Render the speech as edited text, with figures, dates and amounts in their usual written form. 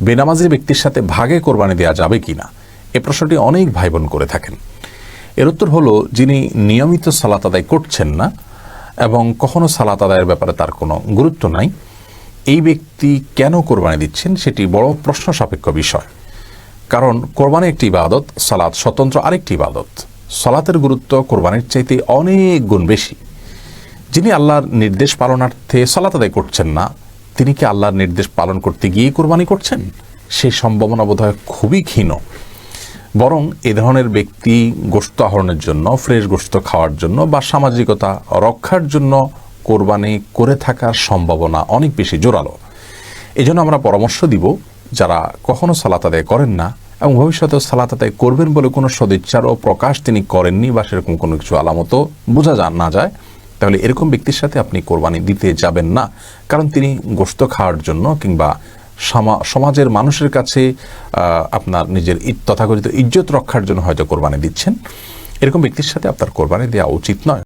বেনামাজি ব্যক্তির সাথে ভাগে কোরবানি দেওয়া যাবে কিনা, এ প্রশ্নটি অনেক ভাই বোন করে থাকেন। এর উত্তর হলো, যিনি নিয়মিত সালাত আদায় করছেন না এবং কখনো সালাত আদায়ের ব্যাপারে তার কোনো গুরুত্ব নাই, এই ব্যক্তি কেন কোরবানি দিচ্ছেন সেটি বড় প্রশ্ন সাপেক্ষ বিষয়। কারণ কোরবানি একটি ইবাদত, সালাত স্বতন্ত্র আরেকটি ইবাদত। সালাতের গুরুত্ব কোরবানির চাইতে অনেক গুণ বেশি। যিনি আল্লাহর নির্দেশ পালনার্থে সালাত আদায় করছেন না, তিনি কি আল্লাহর নির্দেশ পালন করতে গিয়ে কোরবানি করছেন? সেই সম্ভাবনা বোধহয় খুবই ক্ষীণ। বরং এ ধরনের ব্যক্তি গোশত আহরণের জন্য, ফ্রেশ গোশত খাওয়ার জন্য বা সামাজিকতা রক্ষার জন্য কোরবানি করে থাকার সম্ভাবনা অনেক বেশি জোরালো। এই জন্য আমরা পরামর্শ দিব, যারা কখনো সালাত আদায় করেন না এবং ভবিষ্যতে সালাত আদায় করবেন বলে কোনো সদিচ্ছার ও প্রকাশ তিনি করেননি বা সেরকম কোনো কিছু আলামতও বোঝা না যায়, তাহলে এরকম ব্যক্তির সাথে আপনি কোরবানি দিতে যাবেন না। কারণ তিনি গোশত খাওয়ার জন্য কিংবা সমাজের মানুষের কাছে আপনার নিজের তথাকথিত ইজ্জত রক্ষার জন্য হয়তো কোরবানি দিচ্ছেন। এরকম ব্যক্তির সাথে আপনার কোরবানি দেওয়া উচিত নয়।